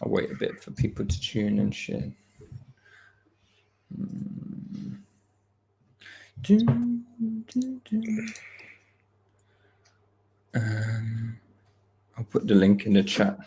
I'll wait a bit for people to tune and shit. I'll put the link in the chat.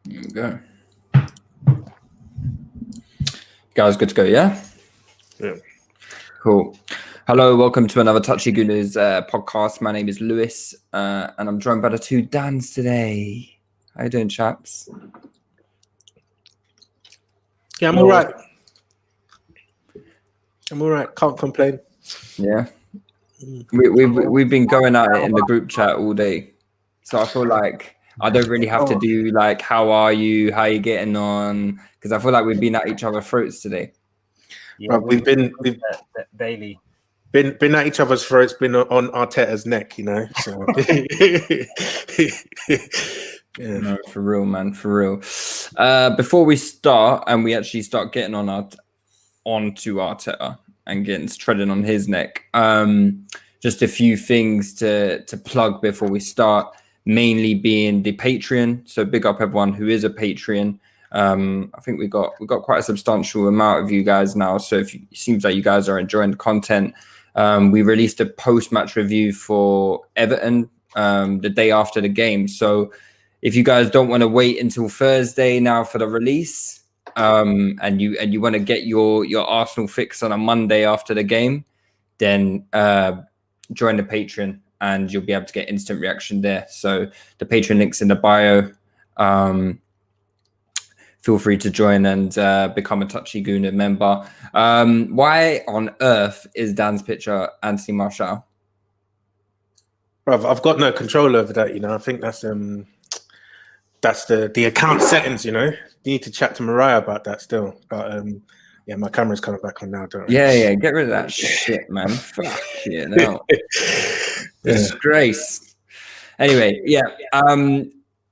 There we go. Guys, good to go, yeah? Yeah. Cool. Hello, welcome to another Touchy Gooners podcast. My name is Lewis, and I'm joined by the two Dans today. How you doing, chaps? Yeah, I'm all right. I'm all right. Can't complain. Yeah. We've been going at it in the group chat all day. So I feel like I don't really have to do like, how are you? How you getting on? Because I feel like we've been at each other's throats today. Yeah, we've been daily. Been at each other's throats, been on Arteta's neck, you know. So yeah. No, for real, man, for real. Before we start and we actually start getting onto Arteta and getting treading on his neck, just a few things to plug before we start, mainly being the Patreon. So big up everyone who is a Patreon. I think we got quite a substantial amount of you guys now. So it seems like you guys are enjoying the content. We released a post-match review for Everton the day after the game. So if you guys don't want to wait until Thursday now for the release, and you want to get your Arsenal fix on a Monday after the game, then join the Patreon and you'll be able to get instant reaction there. So the Patreon link's in the bio. Feel free to join and become a Touchy Gooner member. Why on earth is Dan's picture Anthony Martial? Bruv, I've got no control over that, you know. I think that's the account settings, you know. You need to chat to Mariah about that still. But yeah, my camera's coming back on now, don't I? Yeah, get rid of that shit, man. Fuck you, no. Disgrace. Anyway, yeah.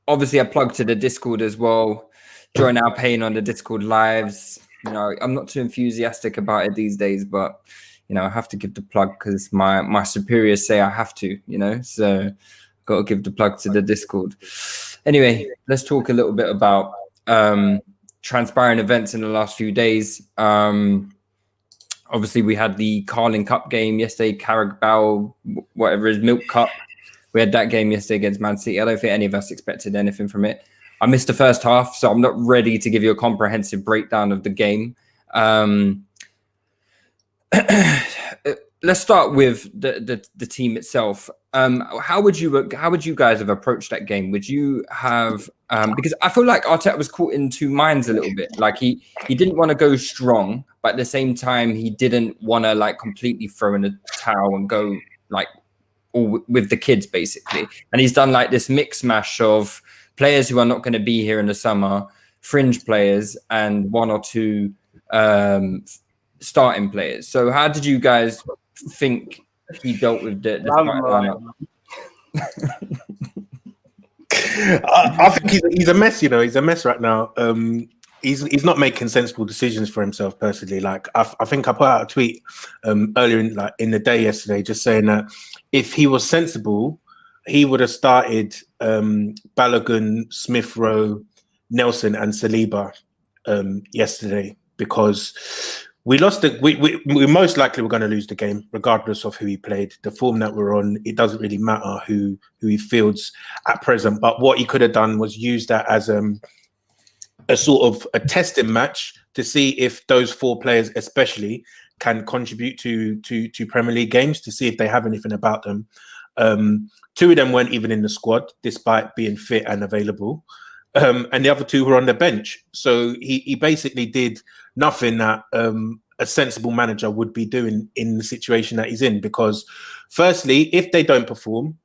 Obviously I plugged to the Discord as well. Join our pain on the Discord lives. You know, I'm not too enthusiastic about it these days, but you know, I have to give the plug because my superiors say I have to, you know, so got to give the plug to the Discord. Anyway, let's talk a little bit about transpiring events in the last few days. Obviously, we had the Carling Cup game yesterday, Carabao, whatever it is, Milk Cup. We had that game yesterday against Man City. I don't think any of us expected anything from it. I missed the first half, so I'm not ready to give you a comprehensive breakdown of the game. Let's start with the team itself. How would you guys have approached that game? Would you have because I feel like Arteta was caught in two minds a little bit. Like he didn't want to go strong, but at the same time he didn't want to like completely throw in the towel and go like all with the kids basically. And he's done like this mix mash of players who are not going to be here in the summer, fringe players, and one or two starting players. So how did you guys think he dealt with the starting lineup? I think he's a mess, you know. He's a mess right now. He's not making sensible decisions for himself personally. Like I think I put out a tweet earlier in the day yesterday, just saying that if he was sensible, he would have started Balogun, Smith Rowe, Nelson, and Saliba yesterday, because we lost we most likely were going to lose the game regardless of who he played. The form that we're on, it doesn't really matter who he fields at present. But what he could have done was use that as a sort of a testing match to see if those four players especially can contribute to Premier League games, to see if they have anything about them. Two of them weren't even in the squad despite being fit and available. And the other two were on the bench. So he basically did nothing that a sensible manager would be doing in the situation that he's in, because firstly, if they don't perform,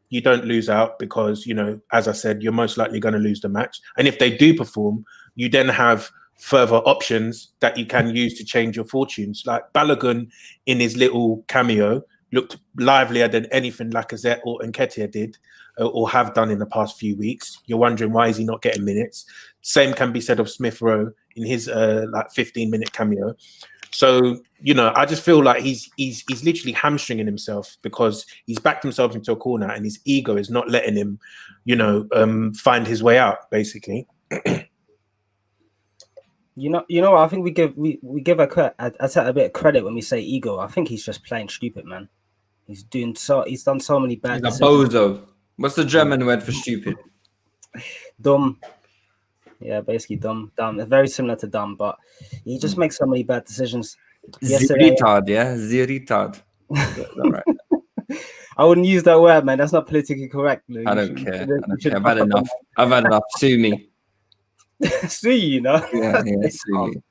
you don't lose out because, you know, as I said, you're most likely going to lose the match. And if they do perform, you then have further options that you can use to change your fortunes. Like Balogun in his little cameo looked livelier than anything Lacazette or Nketiah did or have done in the past few weeks. You're wondering why is he not getting minutes? Same can be said of Smith Rowe in his like 15-minute cameo. So, you know, I just feel like he's literally hamstringing himself because he's backed himself into a corner and his ego is not letting him, you know, find his way out, basically. You know. I think we give a bit of credit when we say ego. I think he's just playing stupid, man. He's done so many bad He's a decisions. bozo. What's the German word for stupid? Dumb. Yeah, basically dumb. Dumb. It's very similar to dumb, but he just makes so many bad decisions. Yesterday, Retard, yeah? Retard. Right. I wouldn't use that word, man. That's not politically correct, Lou. I don't care. I've had enough. I've had enough. Sue me. Sue you, know? Yeah, sue me.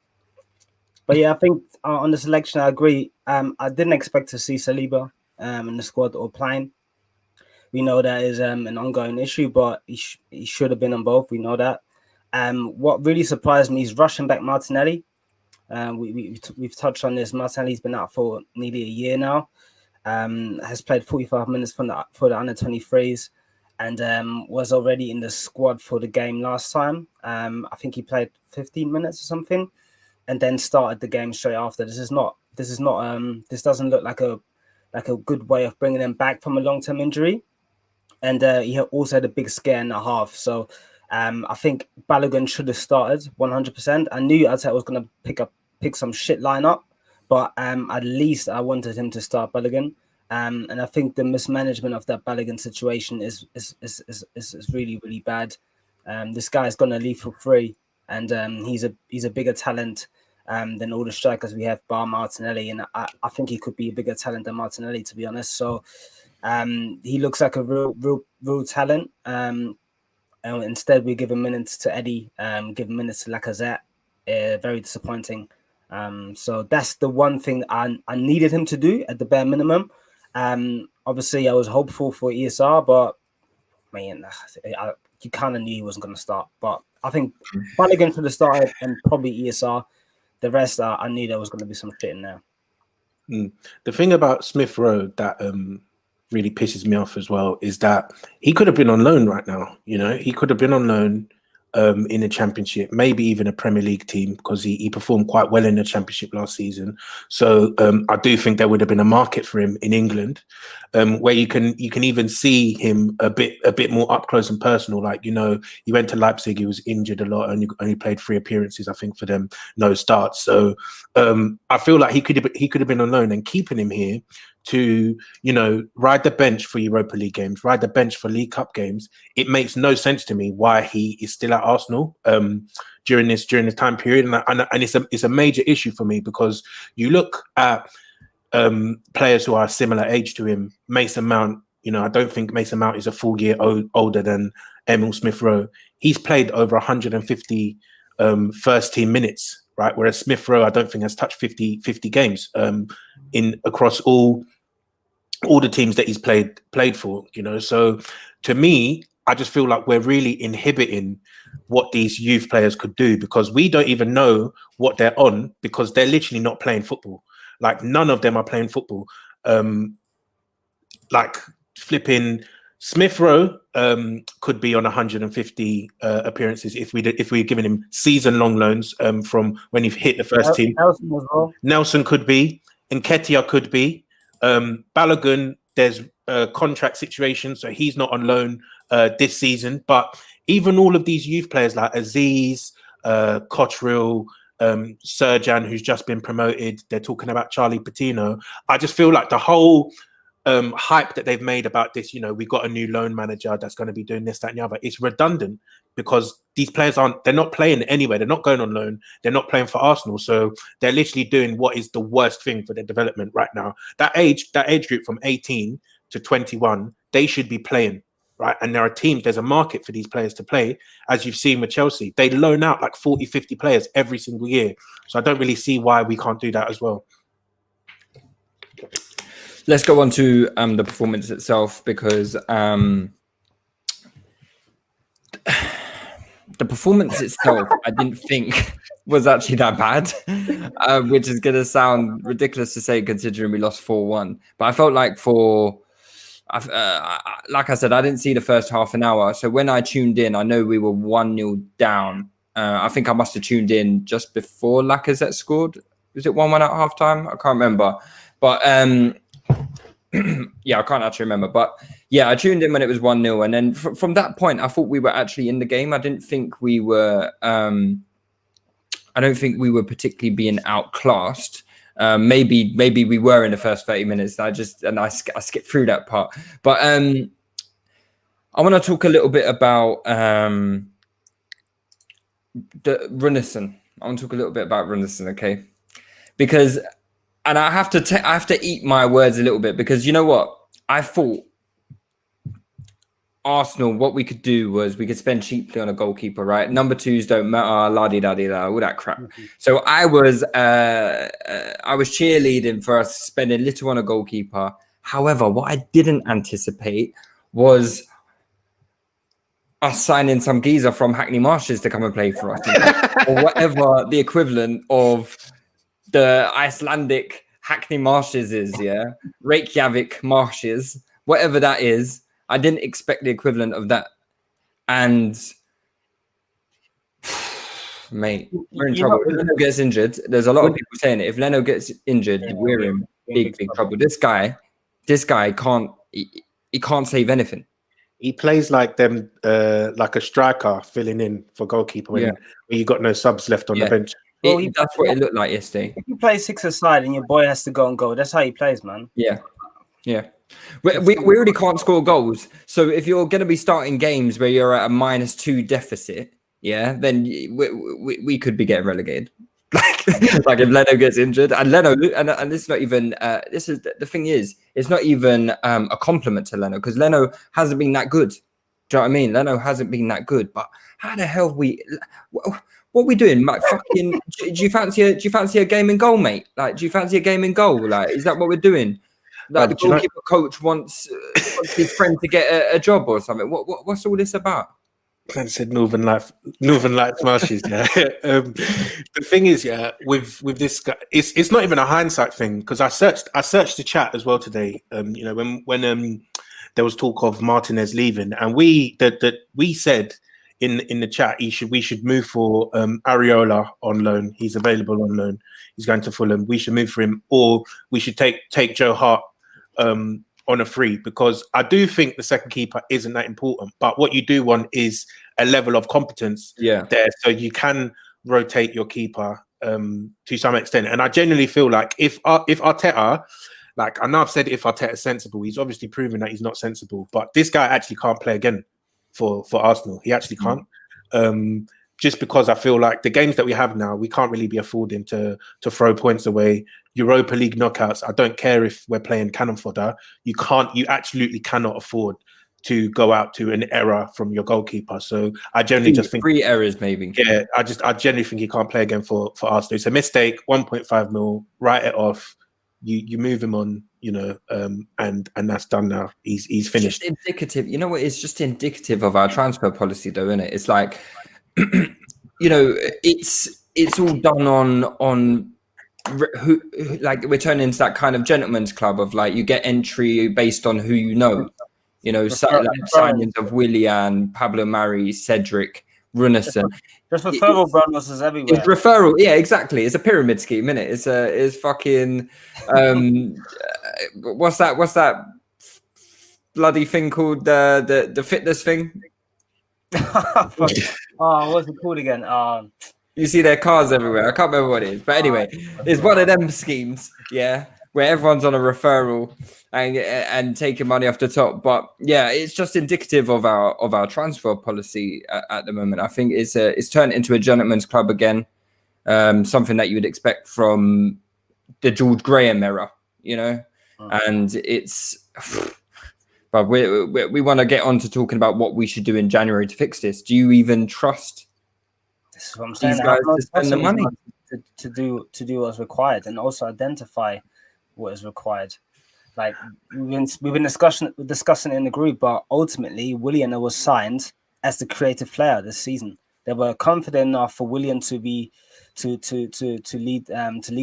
But yeah, I think on the selection, I agree. I didn't expect to see Saliba in the squad or playing. We know that is an ongoing issue, but he should have been on both. We know that. What really surprised me is rushing back Martinelli. We've touched on this. Martinelli's been out for nearly a year now. Has played 45 minutes for the under 23s, and was already in the squad for the game last time. I think he played 15 minutes or something, and then started the game straight after. This doesn't look like a good way of bringing him back from a long-term injury. And he also had a big scare in the half. So I think Balogun should have started 100%. I knew Arteta was going to pick some shit lineup, but at least I wanted him to start Balogun. And I think the mismanagement of that Balogun situation is really, really bad. This guy is going to leave for free, and he's a bigger talent than all the strikers we have, bar Martinelli. And I think he could be a bigger talent than Martinelli, to be honest. So he looks like a real talent. And instead, we give him minutes to Eddie, give him minutes to Lacazette. Very disappointing. So that's the one thing I needed him to do at the bare minimum. Obviously, I was hopeful for ESR, but man, you kind of knew he wasn't going to start. But I think Balogun should have started and probably ESR. The rest, I knew there was going to be some shit in there. The thing about Smith Rowe that really pisses me off as well is that he could have been on loan right now. You know, he could have been on loan in the Championship, maybe even a Premier League team, because he performed quite well in the Championship last season. So I do think there would have been a market for him in England, where you can even see him a bit more up close and personal. Like, you know, he went to Leipzig, he was injured a lot, only played 3 appearances, I think, for them, no starts. So I feel like he could have been on loan, and keeping him here to, you know, ride the bench for Europa League games, ride the bench for League Cup games. It makes no sense to me why he is still at Arsenal during this time period, and it's a major issue for me, because you look at players who are a similar age to him. Mason Mount, you know, I don't think Mason Mount is a full year older than Emil Smith Rowe. He's played over 150 first team minutes, right? Whereas Smith Rowe, I don't think has touched 50 games across all the teams that he's played for, you know. So to me, I just feel like we're really inhibiting what these youth players could do, because we don't even know what they're on, because they're literally not playing football. Like, none of them are playing football. Like, flipping Smith Rowe could be on 150 appearances if we're giving him season-long loans from when he hit the first team. Nelson as well. Nelson could be, Nketiah could be. Balogun, there's a contract situation, so he's not on loan this season. But even all of these youth players like Aziz, Cotterill, Serjan, who's just been promoted, they're talking about Charlie Patino. I just feel like the whole hype that they've made about this, you know, we got a new loan manager that's going to be doing this, that, and the other, it's redundant, because these players they're not playing anywhere. They're not going on loan. They're not playing for Arsenal. So they're literally doing what is the worst thing for their development right now. That age group from 18 to 21, they should be playing, right? And there are teams, there's a market for these players to play, as you've seen with Chelsea. They loan out like 40, 50 players every single year. So I don't really see why we can't do that as well. Let's go on to the performance itself, because the performance itself, I didn't think was actually that bad, which is going to sound ridiculous to say considering we lost 4-1. But I felt like like I said, I didn't see the first half an hour. So when I tuned in, I know we were 1-0 down. I think I must have tuned in just before Lacazette scored. Was it 1-1 at halftime? I can't remember. But yeah, I can't actually remember. But yeah, I tuned in when it was 1-0. And then from that point, I thought we were actually in the game. I didn't think we were... I don't think we were particularly being outclassed. Maybe we were in the first 30 minutes. I skipped through that part. But I want to talk a little bit about the Runnison. I want to talk a little bit about Runnison, okay? Because, and I have to eat my words a little bit, because you know what? I thought Arsenal, what we could do was we could spend cheaply on a goalkeeper, right? Number twos don't matter, la-di-da-di-da, all that crap. So I was cheerleading for us spending little on a goalkeeper. However, what I didn't anticipate was us signing some geezer from Hackney Marshes to come and play for us, or whatever the equivalent of the Icelandic Hackney Marshes is, yeah? Reykjavik Marshes, whatever that is. I didn't expect the equivalent of that. And, mate, we're in trouble. If Leno gets injured, there's a lot of people saying it. If Leno gets injured, we're in big trouble. This guy can't, he can't save anything. He plays like them, like a striker filling in for goalkeeper when you got no subs left on the bench. Well, that's what it looked like yesterday. If you play 6-a-side and your boy has to go and goal, that's how he plays, man. Yeah. We already can't score goals. So if you're going to be starting games where you're at a -2 deficit, then we could be getting relegated. like if Leno gets injured, and Leno, and this is not even. This is the thing is, it's not even a compliment to Leno, because Leno hasn't been that good. Do you know what I mean? Leno hasn't been that good. But how the hell what are we doing? Like, fucking, do you fancy a game in goal, mate? Like, do you fancy a game in goal? Like, is that what we're doing? Like, the goalkeeper coach wants his friend to get a job or something. What's all this about? Man said Northern Lights Marshes. Yeah. The thing is, with this guy, it's not even a hindsight thing, because I searched the chat as well today. When there was talk of Martinez leaving, and we said in the chat we should move for Areola on loan. He's available on loan. He's going to Fulham. We should move for him, or we should take Joe Hart on a free, because I do think the second keeper isn't that important. But what you do want is a level of competence there, so you can rotate your keeper to some extent. And I genuinely feel like if Arteta, like, I know I've said if Arteta's sensible, he's obviously proven that he's not sensible. But this guy actually can't play again for Arsenal. He actually can't. Just because I feel like the games that we have now, we can't really be affording to throw points away. Europa League knockouts, I don't care if we're playing cannon fodder. You absolutely cannot afford to go out to an error from your goalkeeper. So I generally just think 3 errors, maybe. Yeah, I generally think he can't play again for Arsenal. It's a mistake. 1.5 mil, write it off. You move him on, and that's done now. He's finished. It's just indicative. You know what? It's just indicative of our transfer policy, though, isn't it? It's like, it's all done on who, like, we're turning into that kind of gentleman's club of, like, you get entry based on who you know. Signings of Willian, Pablo Mari, Cedric, Runnison. Just referral bonuses everywhere. It's referral, yeah, exactly. It's a pyramid scheme, isn't it? It's fucking what's that bloody thing called, the fitness thing? What's it called again? You see their cars everywhere. I can't remember what it is, but anyway, it's one of them schemes, where everyone's on a referral and taking money off the top. But yeah, it's just indicative of our transfer policy at the moment. I think it's turned into a gentleman's club again, something that you would expect from the George Graham era, and it's. But we want to get on to talking about what we should do in January to fix this. Do you even trust this is what I'm saying, these guys to spend the money to do what's required, and also identify what is required? Like, we've been discussing it in the group, but ultimately Willian was signed as the creative player this season. They were confident enough for Willian to lead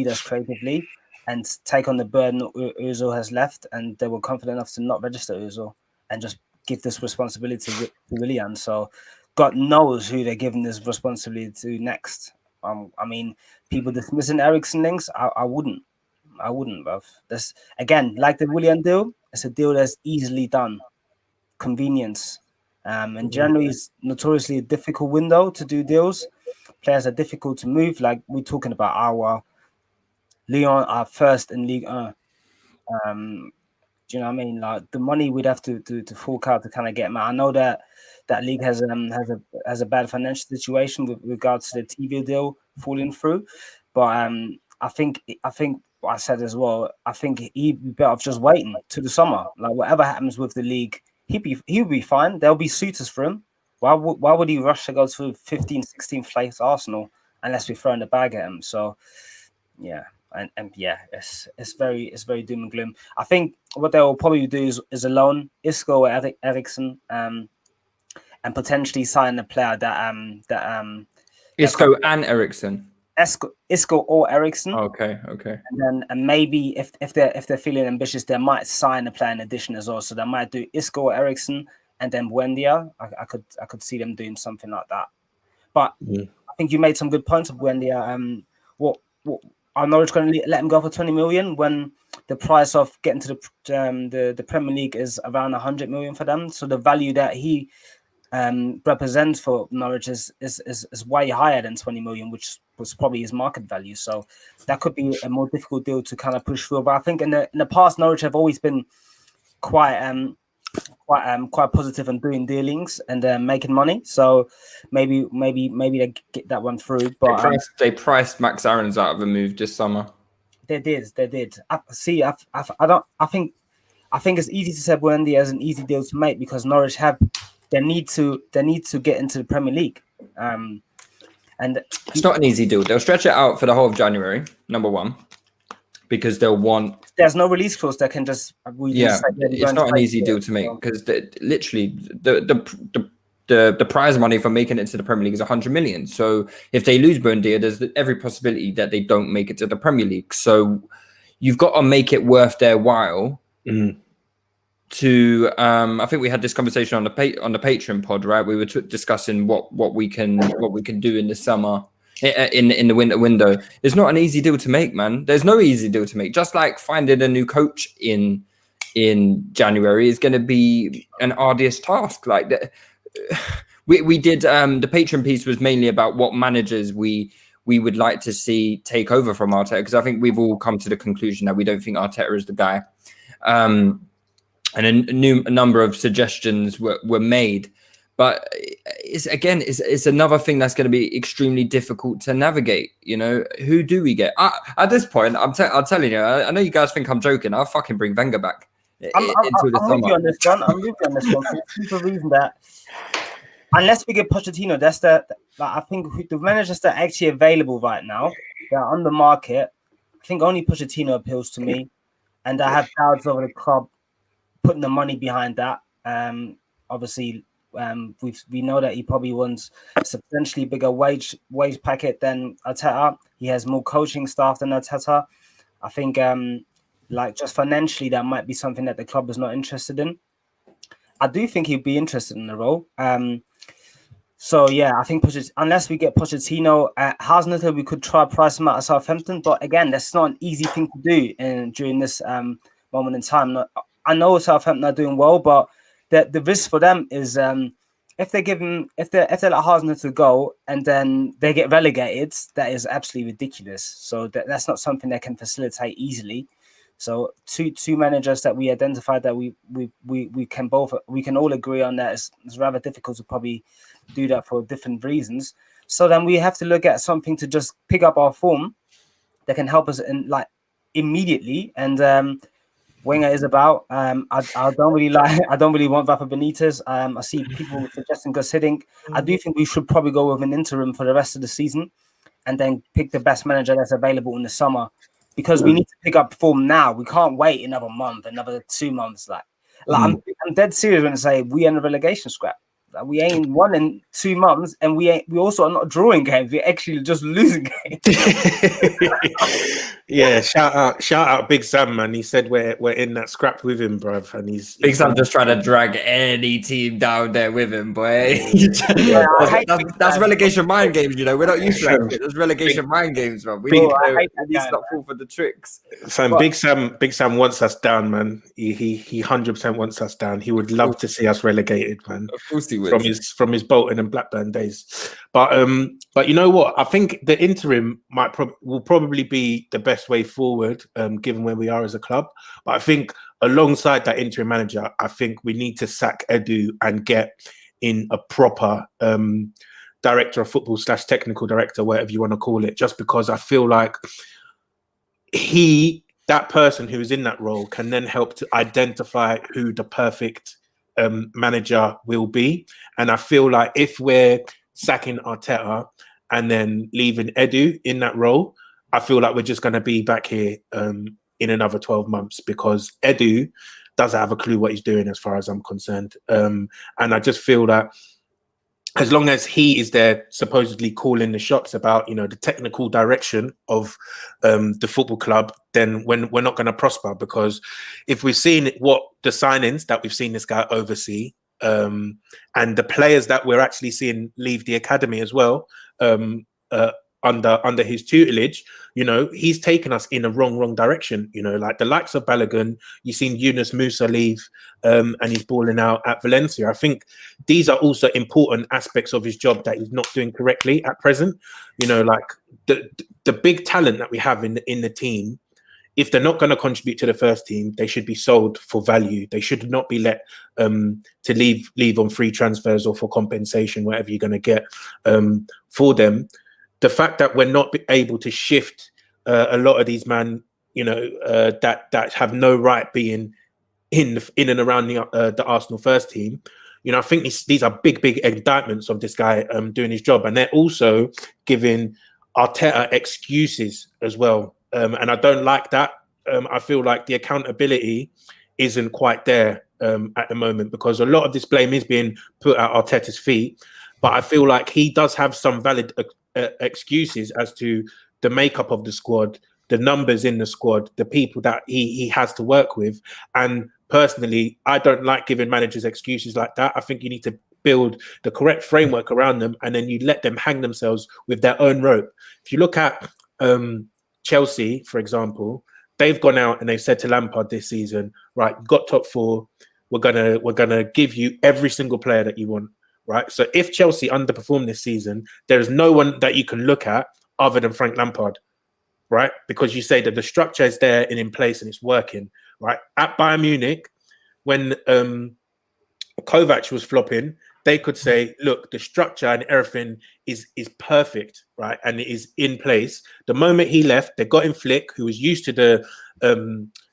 us creatively and take on the burden Özil has left, and they were confident enough to not register Özil and just give this responsibility to Willian. So God knows who they're giving this responsibility to next. I mean, people dismissing Eriksen links, I wouldn't, bruv. That's again like the Willian deal. It's a deal that's easily done, convenience. And January is notoriously a difficult window to do deals. Players are difficult to move. Like we're talking about our Lyon are first in Ligue 1. Do you know what I mean? Like the money we'd have to fork out to kind of get them out. I know that league has a bad financial situation with regards to the TV deal falling through, but I think what I said as well. I think he'd be better off just waiting to the summer. Like whatever happens with the league, he'll be fine. There'll be suitors for him. Why would he rush to go to 15th, 16th place Arsenal unless we throw in the bag at him? So yeah. And yeah, it's very doom and gloom. I think what they will probably do is a loan Isco or Eriksen, and potentially sign a player that Isco and Eriksen. Isco or Eriksen. Okay. And maybe if they're feeling ambitious, they might sign a player in addition as well. So they might do Isco or Eriksen and then Buendia. I could see them doing something like that. But I think you made some good points of Buendia. What are Norwich going to let him go for 20 million when the price of getting to the Premier League is around 100 million for them? So the value that he represents for Norwich is way higher than 20 million, which was probably his market value. So that could be a more difficult deal to kind of push through. But I think in the past, Norwich have always been quite positive on doing dealings and making money. So maybe they get that one through. But they priced Max Aarons out of a move this summer. They did. I think it's easy to say Buendia as an easy deal to make because Norwich they need to get into the Premier League. And it's not an easy deal. They'll stretch it out for the whole of January, number one, because they'll want. There's no release clause that can just. It's not an easy deal to make because literally the prize money for making it to the Premier League is 100 million. So if they lose Buendia, there's every possibility that they don't make it to the Premier League. So you've got to make it worth their while. To I think we had this conversation on the Patreon pod, right? We were discussing what we can do in the summer. In the winter window, it's not an easy deal to make, man. There's no easy deal to make. Just like finding a new coach in January is going to be an arduous task. Like we did the Patreon piece was mainly about what managers we would like to see take over from Arteta, because I think we've all come to the conclusion that we don't think Arteta is the guy. And a number of suggestions were made. But it's another thing that's going to be extremely difficult to navigate. You know, who do we get? At this point, I'm telling you, I know you guys think I'm joking. I'll fucking bring Wenger back I'm with you on this one. I'm with you on this one for the simple reason that unless we get Pochettino, I think the managers that are actually available right now, that are on the market, I think only Pochettino appeals to me. And I have doubts over the club putting the money behind that. Obviously, we know that he probably wants a substantially bigger wage packet than Arteta. He has more coaching staff than Arteta. I think, just financially, that might be something that the club is not interested in. I do think he'd be interested in the role. So yeah, I think unless we get Pochettino, Hasenhüttl, we could try price him out at Southampton. But again, that's not an easy thing to do during this moment in time. I know Southampton are doing well, but the risk for them is if they let Hasenhüttl go and then they get relegated, that is absolutely ridiculous. So that's not something they can facilitate easily. So two managers that we identified that we can all agree on that it's rather difficult to probably do that for different reasons. So then we have to look at something to just pick up our form that can help us immediately. And Wenger is about. I don't really want Rafa Benitez. I see people suggesting Gus Hiddink. I do think we should probably go with an interim for the rest of the season, and then pick the best manager that's available in the summer, because we need to pick up form now. We can't wait another month, another 2 months. I'm dead serious when I say we are in a relegation scrap. Like, we ain't won in 2 months, and we also are not drawing games. We're actually just losing games. Yeah, shout out Big Sam, man. He said we're in that scrap with him, bruv. And Big Sam just trying to drag any team down there with him, boy. Yeah, that's relegation mind games, you know. We're not used to that shit. That's relegation mind games, bro. We need to not fall for the tricks. Fam, Big Sam wants us down, man. He 100% wants us down. He would love to see us relegated, man. Of course he would. From his Bolton and Blackburn days. But you know what? I think the interim will probably be the best way forward, given where we are as a club. But I think alongside that interim manager, I think we need to sack Edu and get in a proper director of football / technical director, whatever you want to call it, just because I feel like that person who is in that role can then help to identify who the perfect manager will be. And I feel like if we're sacking Arteta and then leaving Edu in that role, I feel like we're just going to be back here in another 12 months, because Edu doesn't have a clue what he's doing as far as I'm concerned. And I just feel that as long as he is there supposedly calling the shots about, you know, the technical direction of the football club, then we're not going to prosper. Because if we've seen what the signings that we've seen this guy oversee, and the players that we're actually seeing leave the academy as well, under his tutelage, you know, he's taken us in a wrong direction. You know, like the likes of Balogun, you've seen Yunus Musa leave, and he's balling out at Valencia. I think these are also important aspects of his job that he's not doing correctly at present. You know, like the big talent that we have in the team, if they're not going to contribute to the first team, they should be sold for value. They should not be let to leave on free transfers or for compensation, whatever you're going to get for them. The fact that we're not able to shift a lot of these men, you know, that have no right being in and around the Arsenal first team, you know, I think these are big indictments of this guy doing his job, and they're also giving Arteta excuses as well, and I don't like that. I feel like the accountability isn't quite there at the moment, because a lot of this blame is being put at Arteta's feet, but I feel like he does have some valid excuses as to the makeup of the squad, the numbers in the squad, the people that he has to work with. And personally, I don't like giving managers excuses like that. I think you need to build the correct framework around them, and then you let them hang themselves with their own rope. If you look at Chelsea, for example, they've gone out and they've said to Lampard this season, right, you've got top four, we're gonna give you every single player that you want. Right. So if Chelsea underperform this season, there is no one that you can look at other than Frank Lampard. Right. Because you say that the structure is there and in place and it's working. Right. At Bayern Munich, when Kovac was flopping, they could say, look, the structure and everything is perfect. Right. And it is in place. The moment he left, they got in Flick, who was used to the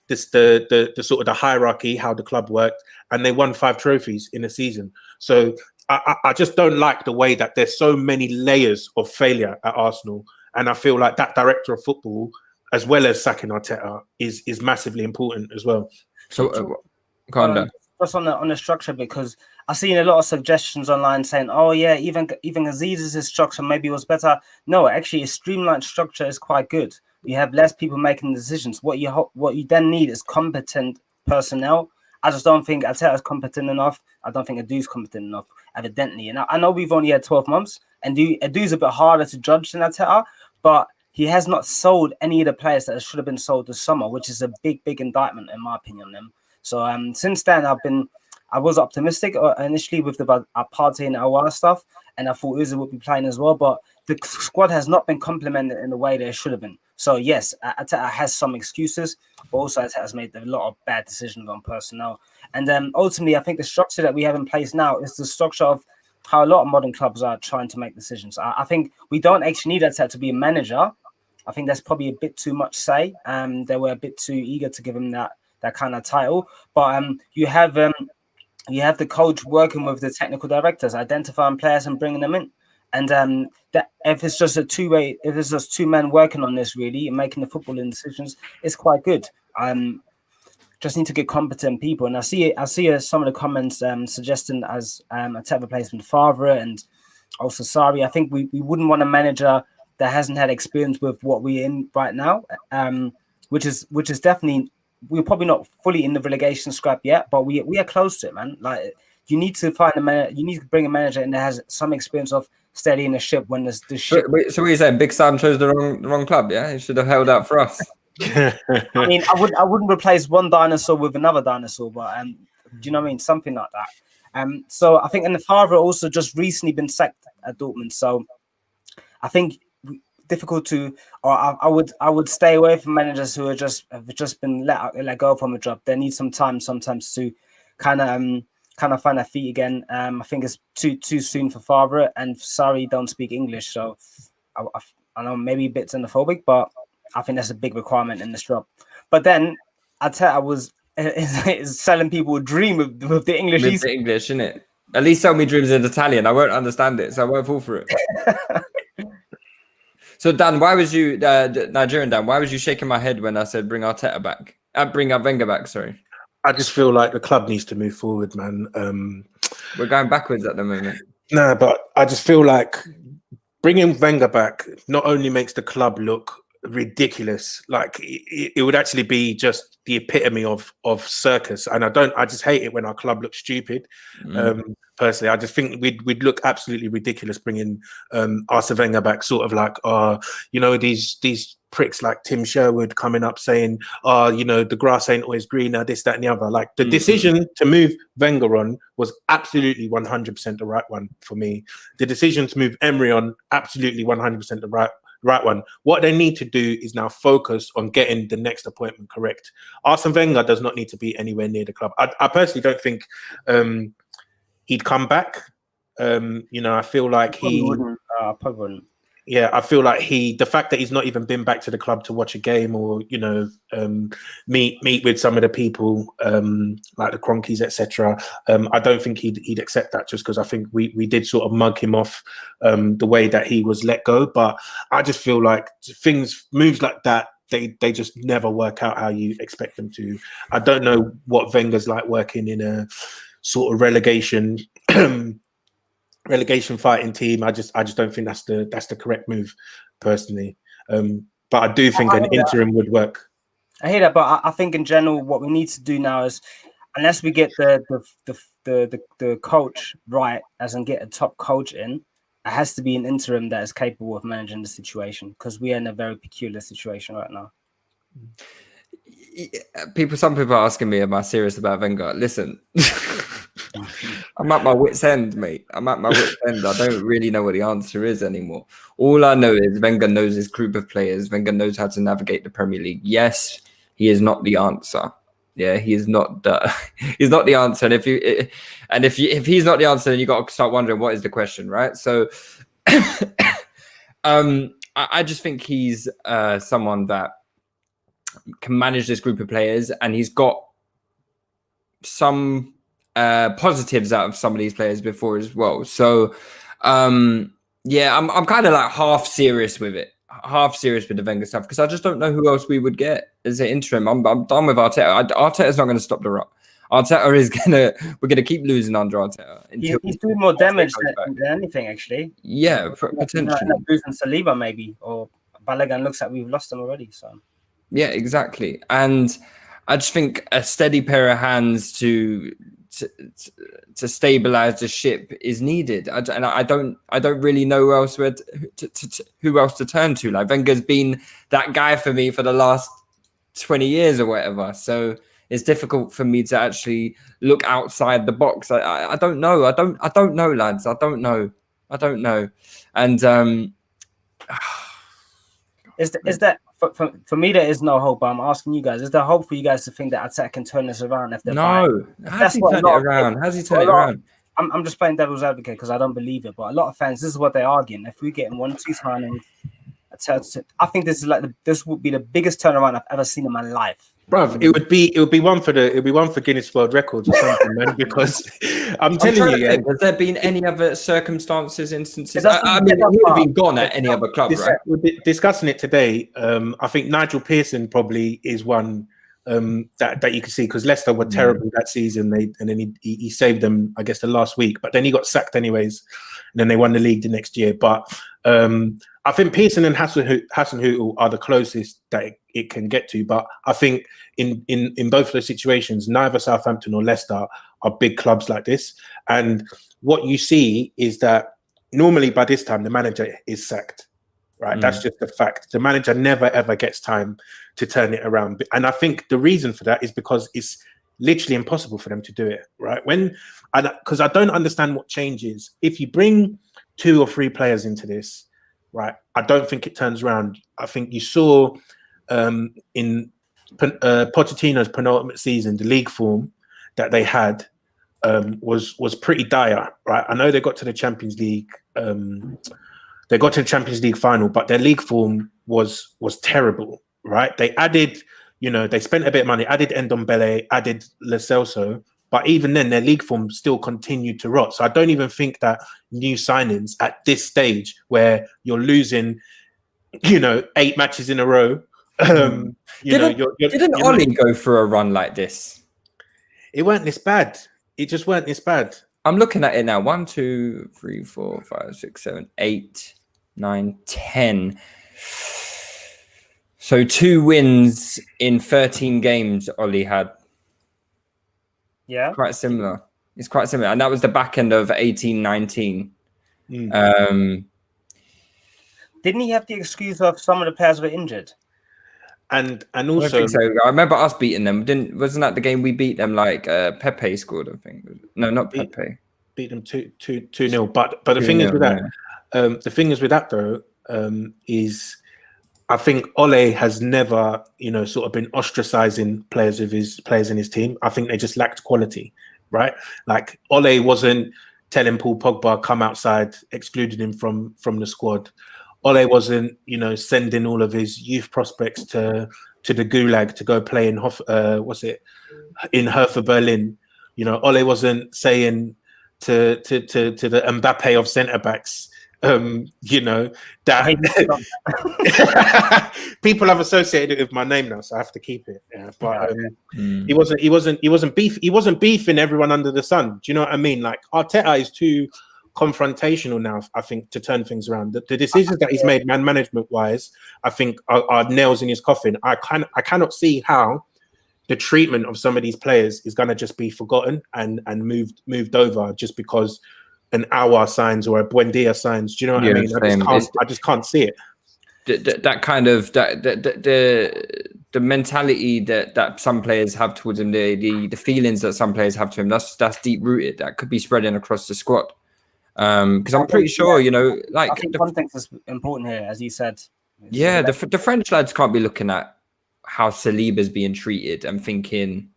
sort of the hierarchy, how the club worked, and they won 5 trophies in a season. So I just don't like the way that there's so many layers of failure at Arsenal. And I feel like that director of football, as well as sacking Arteta, is massively important as well. So, just on the structure, because I've seen a lot of suggestions online saying, "Oh yeah, even Aziz's structure maybe was better." No, actually, a streamlined structure is quite good. You have less people making decisions. What you then need is competent personnel. I just don't think Arteta is competent enough. I don't think Edu's competent enough, evidently. And I know we've only had 12 months, and Edu's a bit harder to judge than Arteta, but he has not sold any of the players that should have been sold this summer, which is a big indictment, in my opinion, on them. So since then, I was optimistic initially with the Partey and Aouar stuff, and I thought Ozil would be playing as well, but the squad has not been complemented in the way they should have been. So yes, Arteta has some excuses, but also Arteta has made a lot of bad decisions on personnel. And ultimately, I think the structure that we have in place now is the structure of how a lot of modern clubs are trying to make decisions. I think we don't actually need Arteta to be a manager. I think that's probably a bit too much say. They were a bit too eager to give him that kind of title. But you have the coach working with the technical directors, identifying players and bringing them in. And that if it's just if it's just 2 men working on this really and making the footballing decisions, it's quite good. just need to get competent people. And I see some of the comments suggesting as a tech replacement Favre and also Sarri. I think we wouldn't want a manager that hasn't had experience with what we're in right now, which is definitely, we're probably not fully in the relegation scrap yet, but we are close to it, man. Like, you need to find a manager, you need to bring a manager in that has some experience of steadying the ship when the ship. So what are you saying? Big Sam chose the wrong club. Yeah, he should have held out for us. I mean, I wouldn't replace one dinosaur with another dinosaur, but do you know what I mean? Something like that. So I think, and the father also just recently been sacked at Dortmund. So I think difficult to, or I would stay away from managers who have just been let go from a job. They need some time sometimes to kind of find their feet again. I think it's too soon for Favre, and Sarri don't speak English, so I know maybe a bit xenophobic, but I think that's a big requirement in this job. But then Arteta is selling people a dream with the English. With the English, isn't it? At least sell me dreams in Italian. I won't understand it, so I won't fall for it. So Dan, why was you Nigerian Dan? Why was you shaking my head when I said bring Arteta back? Bring Wenger back. Sorry. I just feel like the club needs to move forward, man. We're going backwards at the moment. No, but I just feel like bringing Wenger back not only makes the club look ridiculous, like it would actually be just the epitome of circus. And I just hate it when our club looks stupid. Personally, I just think we'd look absolutely ridiculous bringing Arsene Wenger back, sort of like these pricks like Tim Sherwood coming up saying, the grass ain't always greener, this, that, and the other. Like, the decision to move Wenger on was absolutely 100% the right one for me. The decision to move Emery on, absolutely 100% the right one. What they need to do is now focus on getting the next appointment correct. Arsene Wenger does not need to be anywhere near the club. I personally don't think he'd come back. I feel like he probably wouldn't. Yeah, I feel like the fact that he's not even been back to the club to watch a game or meet with some of the people like the Cronkies, etc. I don't think he'd accept that, just because I think we did sort of mug him off the way that he was let go. But I just feel like moves like that, they just never work out how you expect them to. I don't know what Wenger's like working in a sort of relegation fighting team. I just don't think that's the correct move, personally. But I do think an interim would work. I hear that, but I think in general, what we need to do now is, unless we get the coach right, as in get a top coach in, it has to be an interim that is capable of managing the situation, because we are in a very peculiar situation right now. Some people are asking me, am I serious about Wenger? Listen, I'm at my wit's end, mate. I'm at my wit's end. I don't really know what the answer is anymore. All I know is Wenger knows his group of players. Wenger knows how to navigate the Premier League. Yes, he is not the answer. Yeah, he is not he's not the answer. And if he's not the answer, then you got to start wondering, what is the question, right? So I just think he's someone that can manage this group of players, and he's got some positives out of some of these players before as well. So I'm kind of like half serious with the Wenger stuff, because I just don't know who else we would get as an interim. I'm done with Arteta. Arteta's not going to stop the rot. Arteta is we're gonna keep losing under Arteta. He's doing more damage than anything, actually. Yeah, potentially. Losing Saliba maybe, or Balogun looks like we've lost him already. So yeah, exactly. And I just think a steady pair of hands to stabilize the ship is needed. I don't really know who else to turn to. Like, Wenger's been that guy for me for the last 20 years or whatever. So it's difficult for me to actually look outside the box. I don't know. I don't know, lads. I don't know. And is that for me? There is no hope. But I'm asking you guys: is there hope for you guys to think that Arteta can turn this around? If no, how's he turn it around? I'm just playing devil's advocate because I don't believe it. But a lot of fans, this is what they're arguing: if we get in 1-2 signings, I think this would be the biggest turnaround I've ever seen in my life. Bruv, it would be one for Guinness World Records or something, man. Because I'm telling you, has there been any other instances? I mean, he would have been gone at any other club, right? We're discussing it today. I think Nigel Pearson probably is one that you can see, because Leicester were terrible that season. And then he saved them, I guess, the last week. But then he got sacked anyways, and then they won the league the next year. But I think Pearson and Hasenhüttl are the closest that it can get to. But I think in both of those situations, neither Southampton or Leicester are big clubs like this. And what you see is that normally by this time the manager is sacked. Right, that's just a fact. The manager never ever gets time to turn it around, and I think the reason for that is because it's literally impossible for them to do it. Right, because I don't understand what changes if you bring 2 or 3 players into this. Right, I don't think it turns around. I think you saw in Pochettino's penultimate season, the league form that they had was pretty dire. Right, I know they got to the Champions League. They got to the Champions League final, but their league form was terrible, right? They added, they spent a bit of money, added Ndombele, added Lo Celso, but even then their league form still continued to rot. So I don't even think that new signings at this stage where you're losing, 8 matches in a row. Didn't Ollie go for a run like this? It weren't this bad. It just weren't this bad. I'm looking at it now. 1, 2, 3, 4, 5, 6, 7, 8, 9, 10. So 2 wins in 13 games Ollie had. Yeah. Quite similar. It's quite similar. And that was the back end of 18-19. Didn't he have the excuse of some of the players were injured? And I also, don't think so. I remember us beating them. Wasn't that the game we beat them? Like Pepe scored, I think. No, not Pepe. Beat them 2-0. But the thing is with that, though, is I think Ole has never, sort of been ostracizing players in his team. I think they just lacked quality, right? Like Ole wasn't telling Paul Pogba come outside, excluding him from the squad. Ole wasn't, sending all of his youth prospects to the Gulag to go play in Hertha Berlin. Ole wasn't saying to the Mbappe of centre backs, that people have associated it with my name now, so I have to keep it. Yeah, but he wasn't beefing everyone under the sun. Do you know what I mean? Like Arteta is too confrontational now, I think, to turn things around. The decisions that he's made, man management wise, I think are nails in his coffin. I cannot see how the treatment of some of these players is going to just be forgotten and moved over just because an Aouar signs or a Buendia signs. Do you know what I mean? I just can't see it. That kind of the mentality that some players have towards him, the feelings that some players have to him, that's deep rooted. That could be spreading across the squad. Because I'm pretty sure, I think one thing that's important here, as you said. Yeah, the French lads can't be looking at how Saliba's being treated and thinking,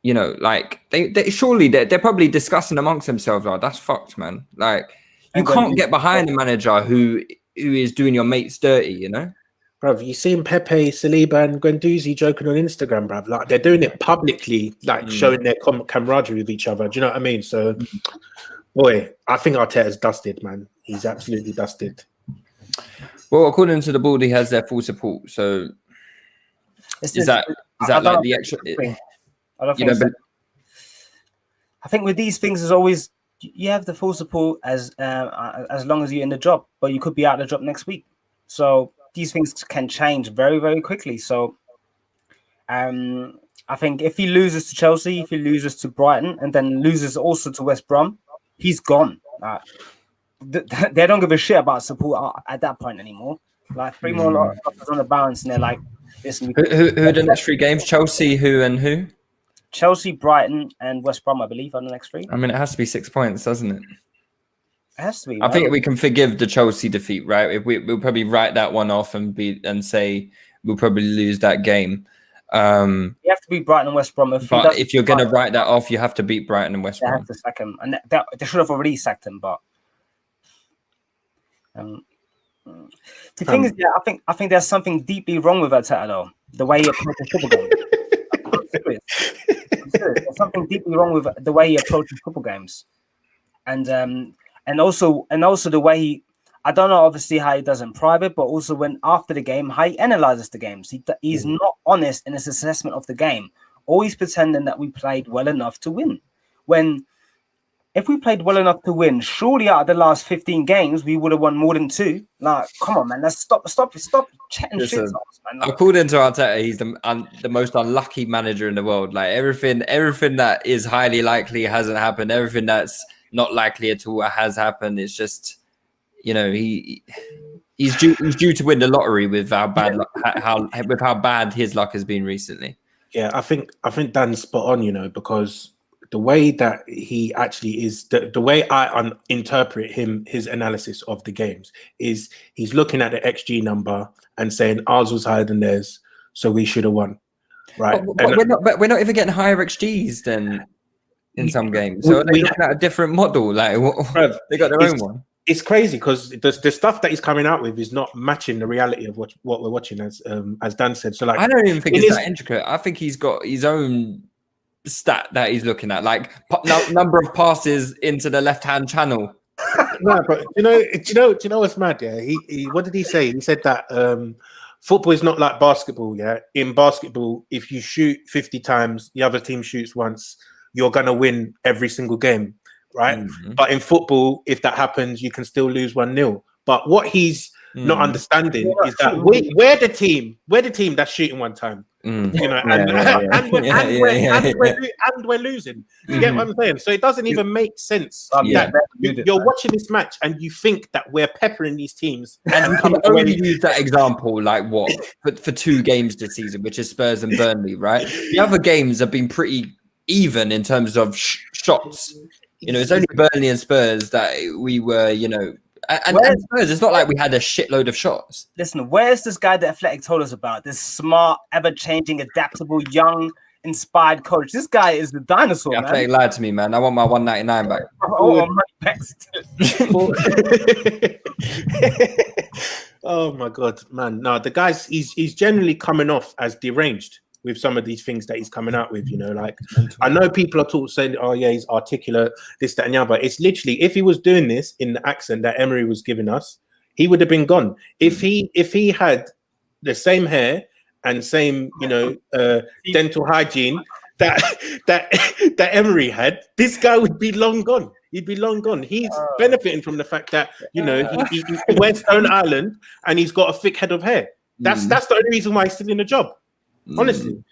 like they surely they're probably discussing amongst themselves, like, that's fucked, man. Like you can't get behind a manager who is doing your mates dirty, Bruv, you seen Pepe, Saliba, and Guendouzi joking on Instagram, bruv. Like they're doing it publicly, like showing their camaraderie with each other. Do you know what I mean? So, boy, I think Arteta's dusted, man. He's absolutely dusted. Well, according to the board, he has their full support. So, is that like the extra? I think with these things, there's always you have the full support as long as you're in the job, but you could be out of the job next week. So these things can change very, very quickly. So I think if he loses to Chelsea, if he loses to Brighton, and then loses also to West Brom, he's gone. They don't give a shit about support at that point anymore. Like 3 more losses on the balance, and they're like, listen. Who are the next 3 games? Chelsea, who and who? Chelsea, Brighton, and West Brom, I believe, are the next 3. I mean, it has to be 6 points, doesn't it? It has to be. I think we can forgive the Chelsea defeat, right? If we'll probably write that one off and say we'll probably lose that game. You have to beat Brighton and West Brom. If you're going to write that off, you have to beat Brighton and West Brom. They have to sack him, and they should have already sacked him. But the thing is, I think there's something deeply wrong with Arteta, though. The way he approaches football games. I'm serious. There's something deeply wrong with the way he approaches football games, and also the way I don't know, obviously, how he does in private, but also when after the game, how he analyzes the games. He's not honest in his assessment of the game. Always pretending that we played well enough to win. When if we played well enough to win, surely out of the last 15 games, we would have won more than 2. Like, come on, man, let's stop chatting shit to us, man. Like, According to Arteta, he's the most unlucky manager in the world. Like everything that is highly likely hasn't happened. Everything that's not likely at all has happened. It's just, you know, he's due to win the lottery with how bad how bad his luck has been recently. Yeah, I think Dan's spot on, you know, because the way that he actually is, the way I interpret his analysis of the games is he's looking at the XG number and saying ours was higher than theirs, so we should have won, right? But we're not even getting higher XGs than in some games. So they're looking at a different model. Like they got their own one. It's crazy because the stuff that he's coming out with is not matching the reality of what we're watching, as Dan said. So like, I don't even think it's that intricate. I think he's got his own stat that he's looking at, like number of passes into the left-hand channel. No, but do you know what's mad? Yeah, he what did he say? He said that football is not like basketball. Yeah, in basketball, if you shoot 50 times, the other team shoots once, you're gonna win every single game, right? Mm-hmm. But in football, if that happens, you can still lose 1-0. But what he's not understanding is that we're the team that's shooting one time. You know, and we're losing. You get what I'm saying? So it doesn't even make sense. You're watching this match and you think that we're peppering these teams, and you can only use that example like for 2 games this season, which is Spurs and Burnley, right? The other games have been pretty even in terms of shots. You know, it's only Burnley and Spurs that we were, you know. And Spurs, it's not like we had a shitload of shots. Listen, where's this guy that Athletic told us about? This smart, ever-changing, adaptable, young, inspired coach. This guy is the dinosaur, man. Athletic lied to me, man. I want my 199 back. Oh, my back still. Oh my god, man! No, the guy's he's generally coming off as deranged with some of these things that he's coming out with. You know, like I know people are saying, "Oh yeah, he's articulate, this, that, and the other." It's literally, if he was doing this in the accent that Emery was giving us, he would have been gone. If he had the same hair and same, you know, dental hygiene that Emery had, this guy would be long gone. He'd be long gone. He's benefiting from the fact that, you know, he wears Stone Island and he's got a thick head of hair. That's the only reason why he's still in the job. Honestly.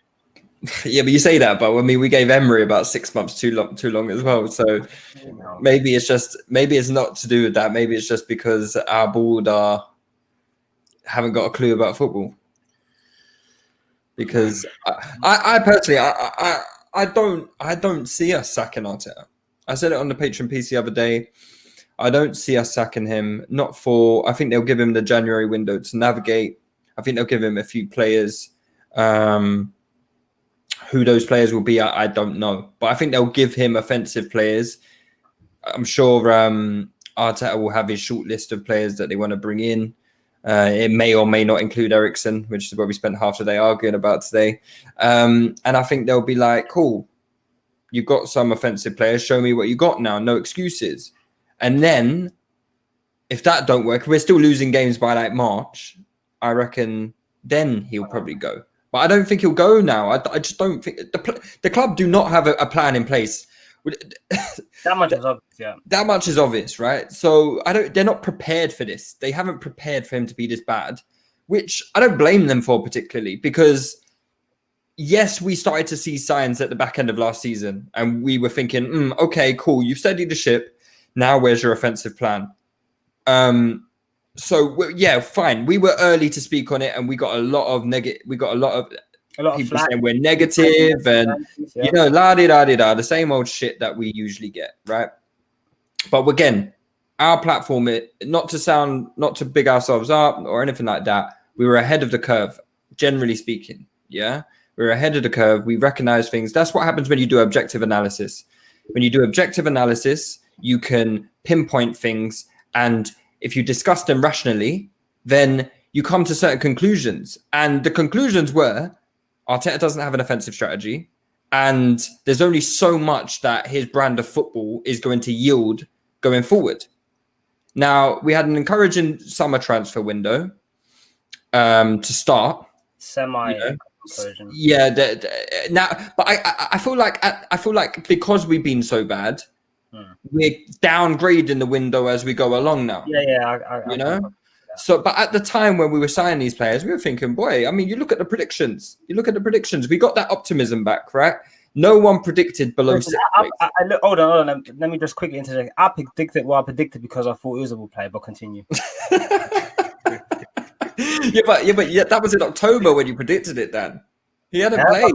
Yeah, but you say that, but I mean, we gave Emery about 6 months too long as well. So maybe it's not to do with that. Maybe it's just because our board haven't got a clue about football. Because I personally I don't see us sacking Arteta. I said it on the Patreon piece the other day. I don't see us sacking him. I think they'll give him the January window to navigate. I think they'll give him a few players. Who those players will be, I don't know. But I think they'll give him offensive players. I'm sure Arteta will have his short list of players that they want to bring in. It may or may not include Eriksen, which is what we spent half the day arguing about today. And I think they'll be like, cool, you've got some offensive players. Show me what you got now. No excuses. And then if that don't work, we're still losing games by like March. I reckon then he'll probably go. But I don't think he'll go now. I just don't think the club do not have a plan in place. That much is obvious, yeah. That much is obvious, right? So they're not prepared for this. They haven't prepared for him to be this bad, which I don't blame them for particularly, because yes, we started to see signs at the back end of last season and we were thinking, okay, cool, you've steadied the ship. Now where's your offensive plan? So yeah, fine. We were early to speak on it, and we got a lot of negative. We got a lot of people saying we're negative, and you know, la di da di da, the same old shit that we usually get, right? But again, our platform, not to big ourselves up or anything like that. We were ahead of the curve, generally speaking. Yeah, we were ahead of the curve. We recognize things. That's what happens when you do objective analysis. When you do objective analysis, you can pinpoint things, and if you discuss them rationally, then you come to certain conclusions. And the conclusions were Arteta doesn't have an offensive strategy, and there's only so much that his brand of football is going to yield going forward. Now, we had an encouraging summer transfer window to start. Semi. You know? Encouraging. Yeah. Now, but I feel like because we've been so bad, we're downgrading the window as we go along now. Yeah. You know. So, but at the time when we were signing these players, we were thinking, boy, I mean, you look at the predictions. We got that optimism back, right? No one predicted below 6th place. Hold on. Let me just quickly interject. I predicted what I predicted because I thought Uzil would play, but continue. yeah, that was in October when you predicted it, Dan. He hadn't played.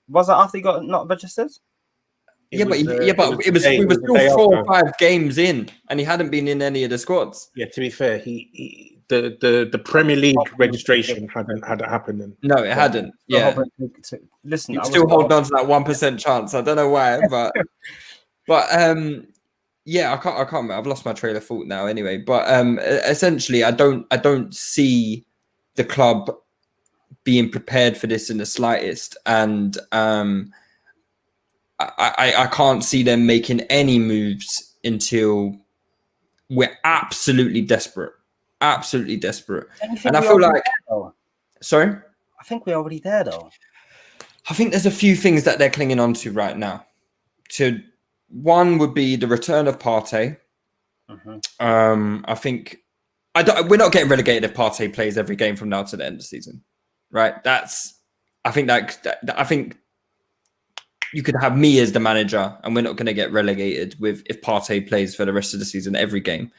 Was it after he got not registered? We were still 4 or 5 games in, and he hadn't been in any of the squads. Yeah, to be fair, the Premier League registration hadn't happened. Then. No, it hadn't. Yeah, listen, you still hold on to that 1% chance. I don't know why, but yeah, I can't remember. I've lost my trail of thought now. Anyway, but essentially, I don't see the club being prepared for this in the slightest, and I can't see them making any moves until we're absolutely desperate. And I feel like, sorry? I think we're already there, though. I think there's a few things that they're clinging on to right now. One would be the return of Partey. I think we're not getting relegated if Partey plays every game from now to the end of the season, right? I think you could have me as the manager, and we're not going to get relegated if Partey plays for the rest of the season every game,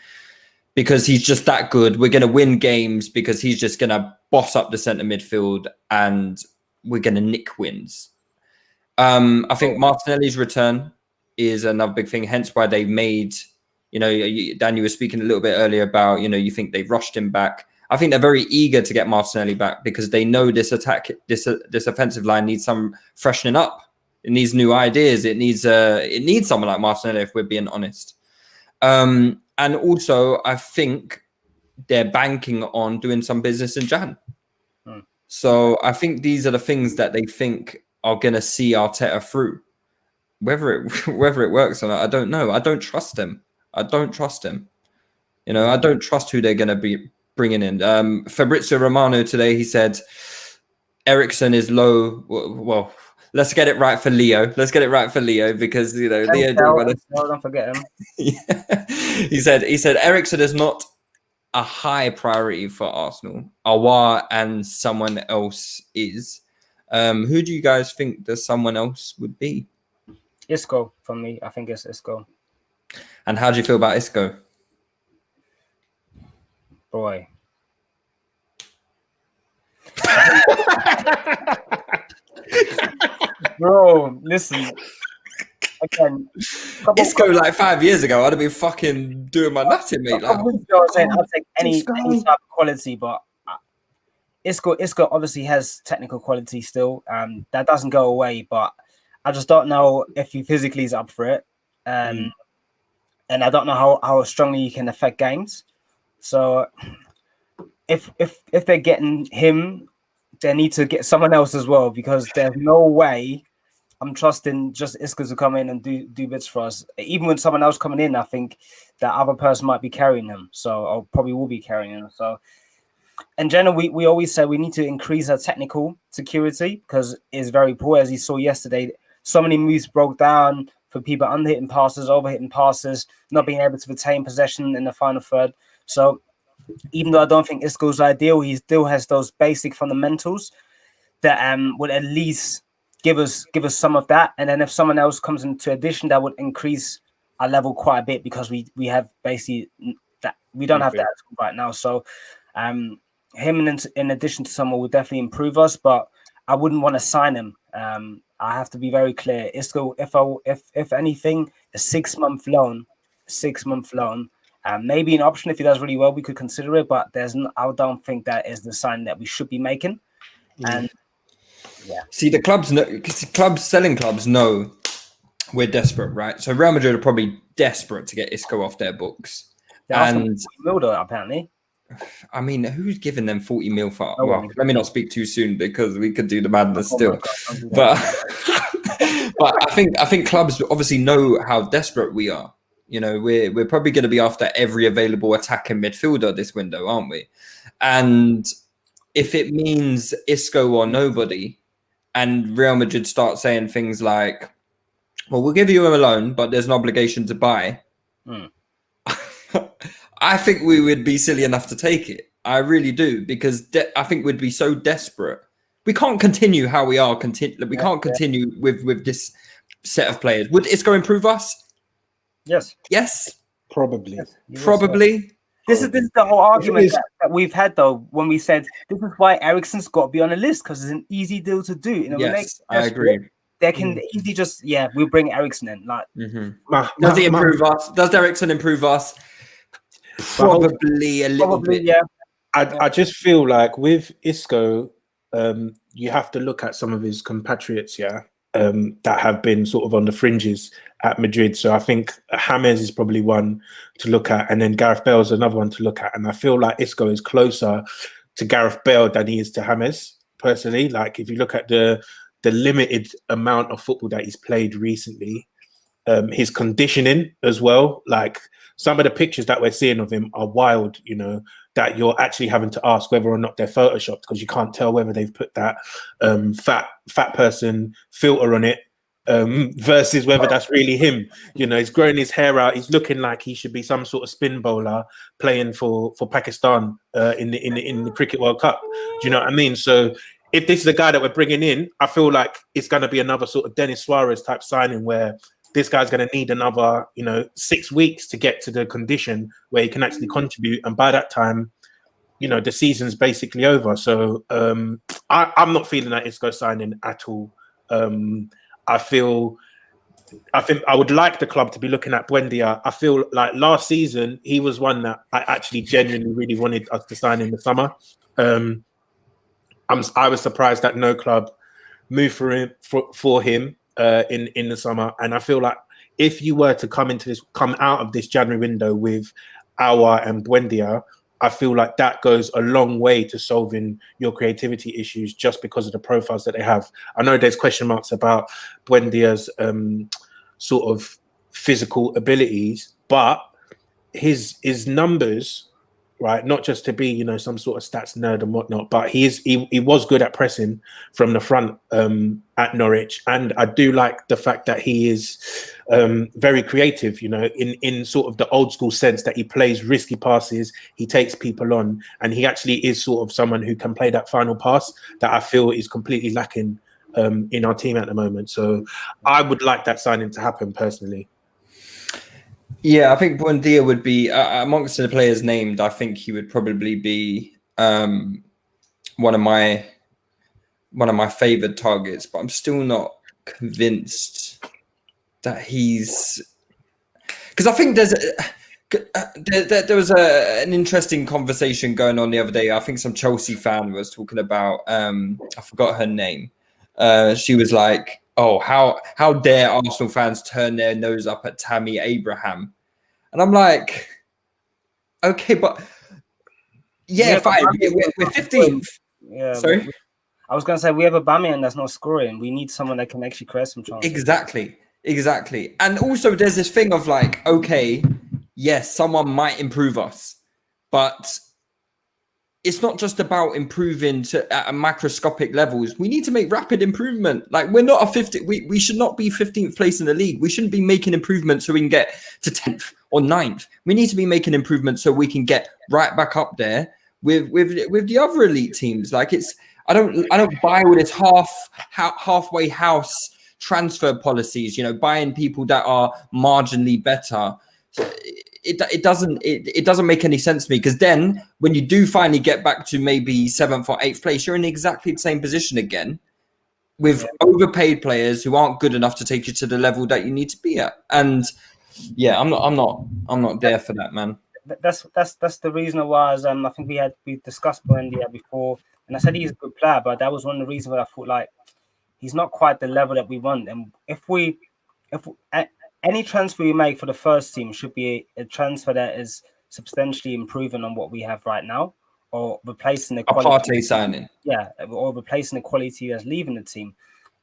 because he's just that good. We're going to win games because he's just going to boss up the centre midfield, and we're going to nick wins. I think Martinelli's return is another big thing, hence why they made, Dan, you were speaking a little bit earlier about, you think they've rushed him back. I think they're very eager to get Martinelli back because they know this offensive line needs some freshening up. It needs new ideas. It needs someone like Martinelli, if we're being honest. And also, I think they're banking on doing some business in Jan. So I think these are the things that they think are going to see Arteta through. Whether it works or not, I don't know. I don't trust him. I don't trust who they're going to be bringing in. Fabrizio Romano today, he said Eriksen is low. Well, let's get it right for Leo. Because Leo don't forget him. Yeah. He said Eriksen is not a high priority for Arsenal. Aouar and someone else is. Who do you guys think that someone else would be? Isco for me. I think it's Isco. And how do you feel about Isco? Boy. Bro, listen. Again, Isco like 5 years ago, I'd have been fucking doing my nutting, mate. Like, I'll take any type of quality, but Isco obviously has technical quality still. That doesn't go away, but I just don't know if he physically is up for it. And I don't know how strongly he can affect games. So if they're getting him, they need to get someone else as well, because there's no way I'm trusting just Isco to come in and do bits for us. Even when someone else coming in, I think that other person might be carrying him. So or probably will be carrying him. So in general, we always say we need to increase our technical security because it's very poor. As you saw yesterday, so many moves broke down for people under-hitting passes, over-hitting passes, not being able to retain possession in the final third. So even though I don't think Isco's ideal, he still has those basic fundamentals that would at least give us some of that. And then if someone else comes into addition, that would increase our level quite a bit because we have basically that we don't have that right now. So him in addition to someone will definitely improve us, but I wouldn't want to sign him. I have to be very clear. Isco, if anything, a 6-month loan, maybe an option if he does really well, we could consider it. But I don't think that is the sign that we should be making. And yeah, see, the selling clubs know we're desperate, right? So Real Madrid are probably desperate to get Isco off their books. And Mildo, apparently. I mean, who's giving them 40 mil for? Well, let me not speak too soon because we could do the madness still. But I think clubs obviously know how desperate we are. You know, we're probably going to be after every available attacking midfielder this window, aren't we? And if it means Isco or nobody, and Real Madrid start saying things like, well, we'll give you a loan, but there's an obligation to buy. I think we would be silly enough to take it. I really do, because I think we'd be so desperate. We can't continue how we are. We can't continue with this set of players. Would Isco improve us? Yes. Yes. Probably. Yes. Probably. This is the whole argument that we've had, though, when we said this is why Eriksen's got to be on the list, because it's an easy deal to do. You know, yes, I agree. They can easily just we'll bring Eriksen in. Like, does he improve us? Does Eriksen improve us? Probably a little bit. Yeah. I just feel like with Isco, you have to look at some of his compatriots, that have been sort of on the fringes at Madrid. So I think James is probably one to look at, and then Gareth Bale is another one to look at. And I feel like Isco is closer to Gareth Bale than he is to James, personally. Like, if you look at the limited amount of football that he's played recently, his conditioning as well, like some of the pictures that we're seeing of him are wild, you know, that you're actually having to ask whether or not they're photoshopped, because you can't tell whether they've put that fat person filter on it versus whether that's really him. You know, he's growing his hair out. He's looking like he should be some sort of spin bowler playing for Pakistan in the Cricket World Cup. Do you know what I mean? So if this is the guy that we're bringing in, I feel like it's going to be another sort of Dennis Suarez type signing, where this guy's going to need another, 6 weeks to get to the condition where he can actually contribute. And by that time, the season's basically over. So I'm not feeling that Isco signing at all. I think I would like the club to be looking at Buendia. I feel like last season, he was one that I actually genuinely really wanted us to sign in the summer. I was surprised that no club moved for him in the summer. And I feel like if you were to come out of this January window with Aouar and Buendia, I feel like that goes a long way to solving your creativity issues, just because of the profiles that they have. I know there's question marks about Buendia's sort of physical abilities, but his numbers, right? Not just to be, some sort of stats nerd and whatnot, but he was good at pressing from the front at Norwich. And I do like the fact that he is very creative, in sort of the old school sense that he plays risky passes, he takes people on, and he actually is sort of someone who can play that final pass that I feel is completely lacking in our team at the moment. So I would like that signing to happen personally. Yeah, I think Buendia would be amongst the players named. I think he would probably be one of my favoured targets, but I'm still not convinced that he's, because I think there was an interesting conversation going on the other day. I think some Chelsea fan was talking about I forgot her name. She was like, "Oh, how dare Arsenal fans turn their nose up at Tammy Abraham?" And I'm like, okay, but fine. We're 15th. Yeah. Sorry? I was going to say, we have a Aubameyang that's not scoring. We need someone that can actually create some chances. Exactly. And also there's this thing of like, okay, yes, someone might improve us, but it's not just about improving at a macroscopic levels. We need to make rapid improvement. Like, we're not a 50. We should not be 15th place in the league. We shouldn't be making improvements so we can get to 10th or 9th. We need to be making improvements so we can get right back up there with the other elite teams. Like, I don't buy all this halfway house transfer policies. Buying people that are marginally better. It doesn't make any sense to me, because then when you do finally get back to maybe 7th or 8th place, you're in exactly the same position again, with overpaid players who aren't good enough to take you to the level that you need to be at. And yeah, I'm not there for that, man. That's the reason why I think we discussed Buendia before, and I said he's a good player, but that was one of the reasons why I thought like he's not quite the level that we want. And if any transfer we make for the first team should be a transfer that is substantially improving on what we have right now, or replacing the quality signing. Yeah, or replacing the quality that's leaving the team.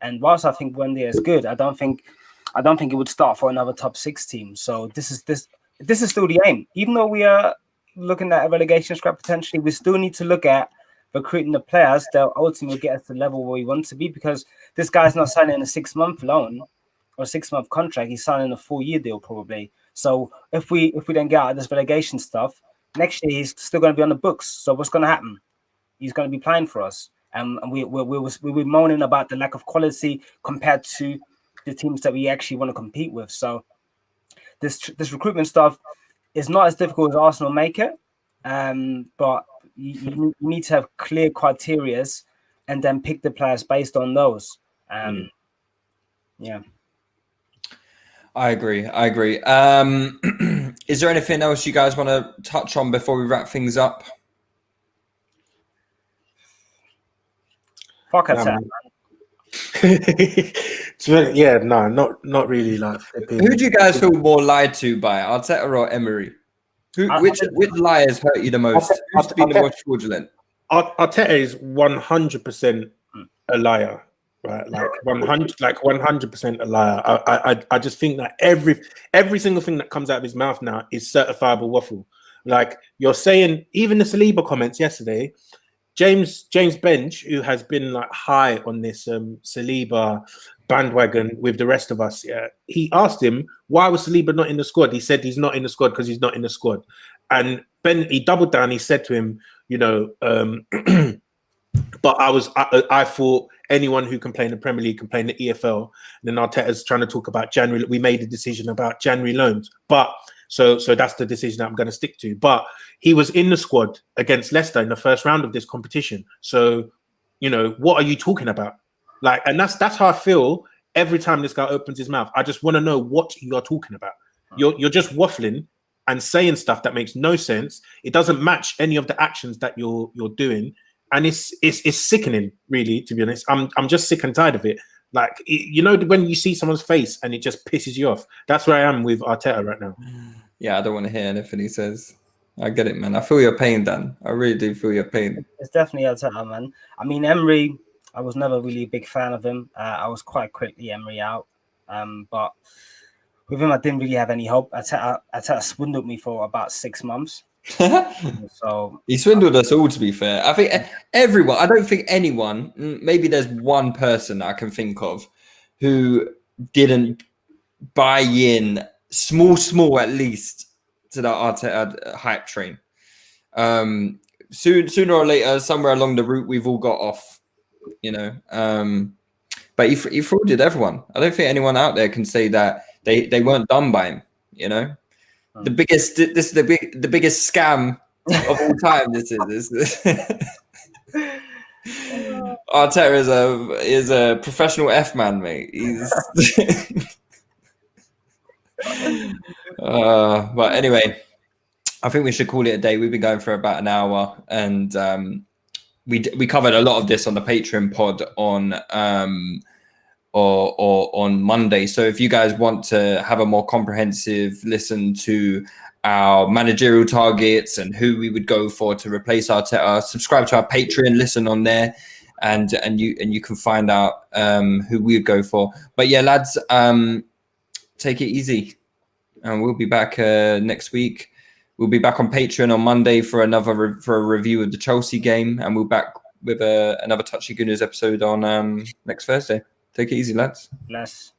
And whilst I think Buendia is good, I don't think I don't think he would start for another top 6 team. So this is still the aim. Even though we are looking at a relegation scrap potentially, we still need to look at recruiting the players that ultimately will get us to the level where we want to be, because this guy's not signing a 6-month loan or a 6-month contract. He's signing a 4-year deal probably. So if we then get out of this relegation stuff, next year he's still going to be on the books. So what's going to happen? He's going to be playing for us, and we were moaning about the lack of quality compared to the teams that we actually want to compete with. So this recruitment stuff is not as difficult as Arsenal make it, but you need to have clear criterias and then pick the players based on those. Yeah. I agree. Is there anything else you guys want to touch on before we wrap things up? Fuck attack. Yeah, no, not really. Like, who do you guys feel more lied to by, Arteta or Emery? Which liars hurt you the most? Who's been the most fraudulent? Arteta is 100% a liar, right? Like 100% a liar. I just think that every single thing that comes out of his mouth now is certifiable waffle. Like, you're saying, even the Saliba comments yesterday, James Bench, who has been like high on this Saliba bandwagon with the rest of us, yeah, he asked him why was Saliba not in the squad. He said he's not in the squad because he's not in the squad. And Ben, he doubled down. He said to him, you know, but I thought anyone who can play in the Premier League can play in the EFL. And then Arteta's trying to talk about January. We made a decision about January loans, but so that's the decision that I'm going to stick to. But he was in the squad against Leicester in the first round of this competition. So, you know, what are you talking about? Like, and that's how I feel every time this guy opens his mouth. I just want to know what you're talking about. You're just waffling and saying stuff that makes no sense. It doesn't match any of the actions that you're doing, and it's sickening, really. To be honest, I'm just sick and tired of it. Like, you know, when you see someone's face and it just pisses you off. That's where I am with Arteta right now. Yeah, I don't want to hear anything he says. I get it, man. I feel your pain, Dan. I really do feel your pain. It's definitely Arteta, man. I mean, Emery, I was never really a big fan of him. I was quite quickly Emery out. But with him, I didn't really have any hope. Arteta swindled me for about 6 months. So he swindled us all, to be fair. I think everyone, I don't think anyone, maybe there's one person I can think of who didn't buy in small at least to the Arteta hype train. Sooner or later, somewhere along the route, we've all got off, you know. But he frauded everyone. I don't think anyone out there can say that they weren't done by him, you know. The biggest scam of all time. This is. Arteta is a professional F-man, mate. He's but anyway, I think we should call it a day. We've been going for about an hour, and we covered a lot of this on the Patreon pod on or on Monday. So if you guys want to have a more comprehensive listen to our managerial targets and who we would go for to replace Arteta, subscribe to our Patreon, listen on there, and you can find out who we would go for. But yeah, lads, take it easy, and we'll be back next week. We'll be back on Patreon on Monday for a review of the Chelsea game, and we'll be back with another Touchy Gooners episode on next Thursday. Take it easy, lads. Bless.